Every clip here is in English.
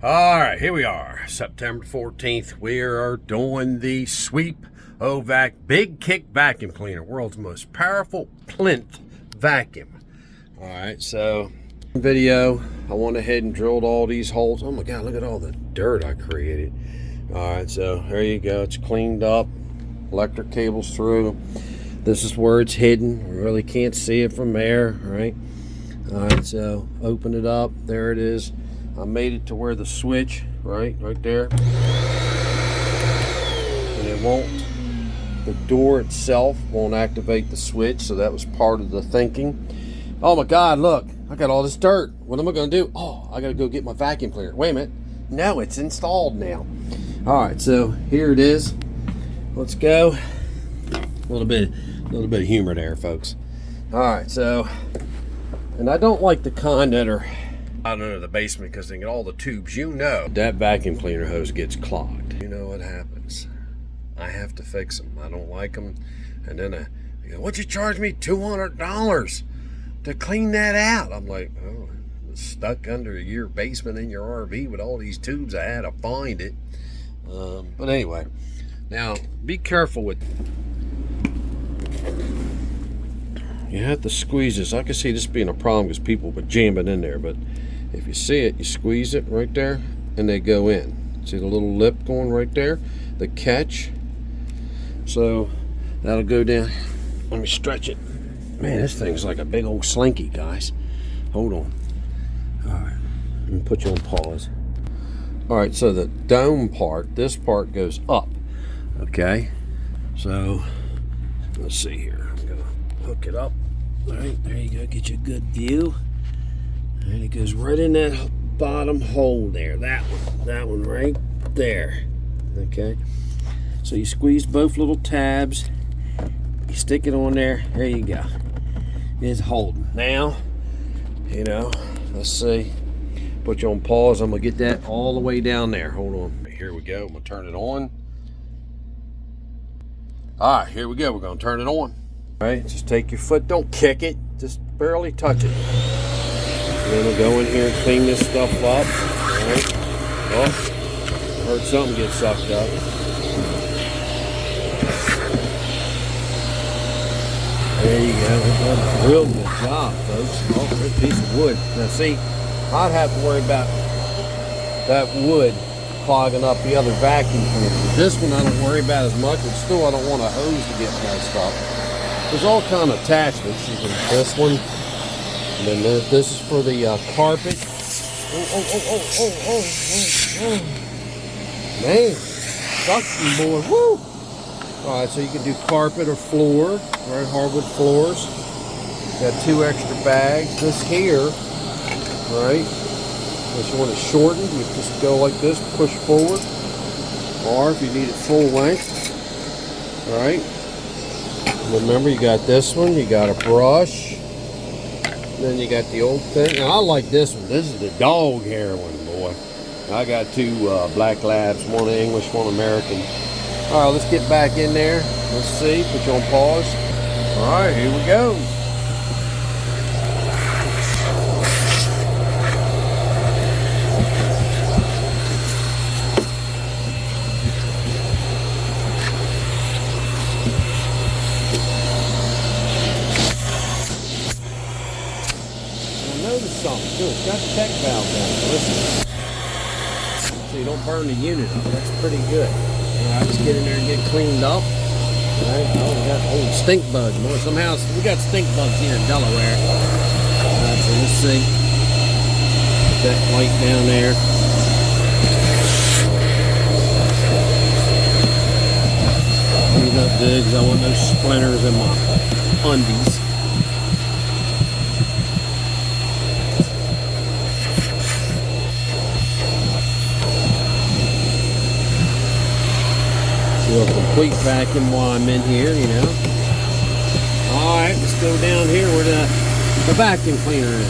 All right, here we are, September 14th. We are doing the Sweep Ovac Big Kick Vacuum Cleaner, world's most powerful plinth vacuum. All right, so video, I went ahead and drilled all these holes. Oh my God, look at all the dirt I created. All right, so there you go. It's cleaned up, electric cables through. This is where it's hidden. We really can't see it from there, right? All right, so open it up. There it is. I made it to where the switch, right there. And it won't, the door itself won't activate the switch, so that was part of the thinking. Oh my God, look, I got all this dirt. What am I gonna do? Oh, I gotta go get my vacuum cleaner. Wait a minute, no, it's installed now. All right, so here it is. Let's go. A little bit of humor there, folks. All right, so, and I don't like the kind that are out under the basement because they get all the tubes. You know that vacuum cleaner hose gets clogged. You know what happens. I have to fix them. I don't like them. And then I go, what'd you charge me? $200 to clean that out. I'm like, oh, I was stuck under your basement in your RV with all these tubes. I had to find it. But anyway, now be careful with. You have to squeeze this. I can see this being a problem because people would jam it in there, but if you see it, you squeeze it right there and they go in. See the little lip going right there? The catch. So that'll go down. Let me stretch it. Man, this thing's like a big old slinky, guys. Hold on. All right, let me put you on pause. All right, so the dome part, this part goes up, okay? So let's see here. I'm gonna hook it up. All right, there you go, get you a good view. And it goes right in that bottom hole there. That one right there. Okay. So you squeeze both little tabs. You stick it on there. There you go. It's holding. Now, you know, let's see. Put you on pause. I'm gonna get that all the way down there. Hold on. Here we go. I'm gonna turn it on. All right, here we go. We're gonna turn it on. All right, just take your foot. Don't kick it. Just barely touch it. And then we'll go in here and clean this stuff up. All right. Oh, heard something get sucked up. There you go. Real good job, folks. Oh, good piece of wood. Now see, I'd have to worry about that wood clogging up the other vacuum cleaner. This one I don't worry about as much, but still I don't want a hose to get messed up. There's all kind of attachments. You can this one. And then this is for the carpet. Oh. Man, suction board, woo! All right, so you can do carpet or floor, right, hardwood floors. Got 2 extra bags. This here, right, if you want it shortened, you just go like this, push forward. Or if you need it full length, all right. Remember, you got this one, you got a brush. Then you got the old thing. Now I like this one. This is the dog hair one, boy. I got 2 black labs, one English, one American. All right, let's get back in there. Let's see. Put you on pause. All right, here we go. Notice something too. It's got the check valve down. Listen. So you don't burn the unit up. That's pretty good. Alright, let's get in there and get cleaned up. Alright, oh, we got old stink bugs. Boy, somehow we got stink bugs here in Delaware. Alright, so let's see. Put that light down there. Clean up good because I want those splinters in my undies. Do a complete vacuum while I'm in here, you know. All right, let's go down here where the vacuum cleaner is.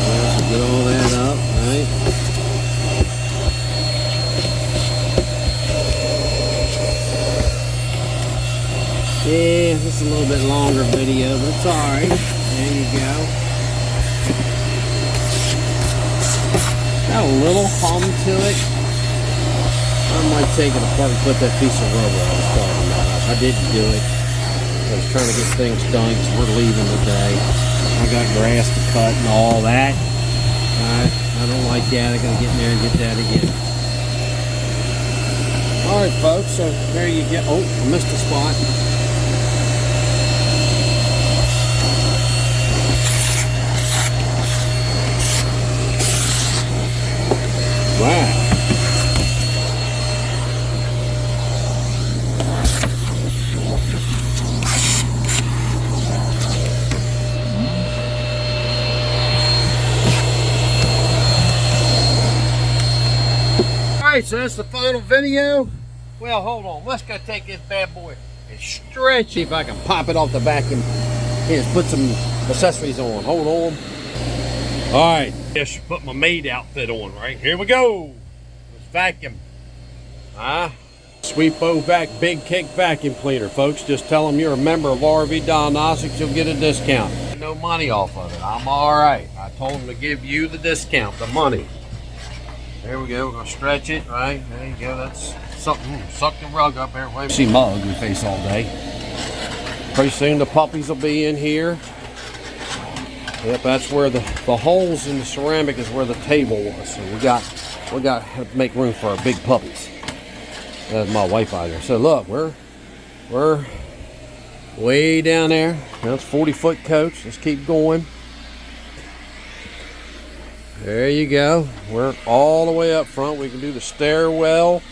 Let's get all that up, right? Yeah, this is a little bit longer video, but it's all right. There you go. got a little hum to it. I might take it apart and put that piece of rubber I was talking about. I didn't do it. I was trying to get things done because we're leaving today. I got grass to cut and all that. I don't like that. I gotta get in there and get that again. Alright folks, so there you go. Oh, I missed a spot. Wow. Alright, so that's the final video. Well, hold on. Let's go take this bad boy and stretch. See if I can pop it off the vacuum. Here, put some accessories on. Hold on. Alright, just put my maid outfit on, right? Here we go. Let's vacuum. Sweepo Vac Big Kick Vacuum Cleaner, folks. Just tell them you're a member of Rvdiagnostics. You'll get a discount. No money off of it. I'm alright. I told them to give you the discount, the money. There we go. We're going to stretch it, right? There you go. That's something. Suck the rug up there. Wait. See my ugly face all day. Pretty soon the puppies will be in here. Yep, that's where the holes in the ceramic is where the table was. So we got to make room for our big puppies. That's my wife out there. So look, we're way down there. That's 40-foot coach. Let's keep going. There you go. We're all the way up front. We can do the stairwell.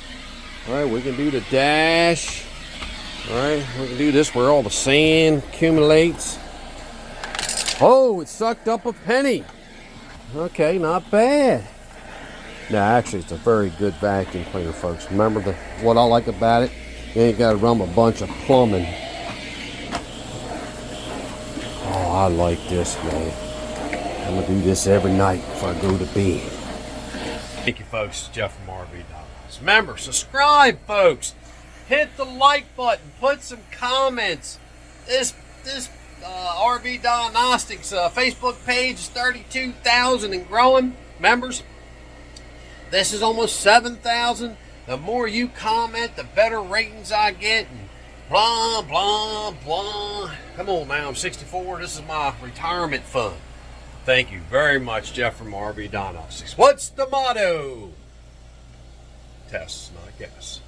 All right, we can do the dash. All right, we can do this where all the sand accumulates. Oh, it sucked up a penny. Okay, not bad. Now, actually, it's a very good vacuum cleaner, folks. Remember what I like about it? You ain't got to run a bunch of plumbing. Oh, I like this, man. I'm going to do this every night before I go to bed. Thank you, folks. It's Jeff from Rvdiagnostics. Remember, subscribe, folks. Hit the like button. Put some comments. This Rvdiagnostics Facebook page is 32,000 and growing members. This is almost 7,000. The more you comment, the better ratings I get. And blah, blah, blah. Come on now, I'm 64. This is my retirement fund. Thank you very much, Jeff from Rvdiagnostics. What's the motto? Tests, not guess.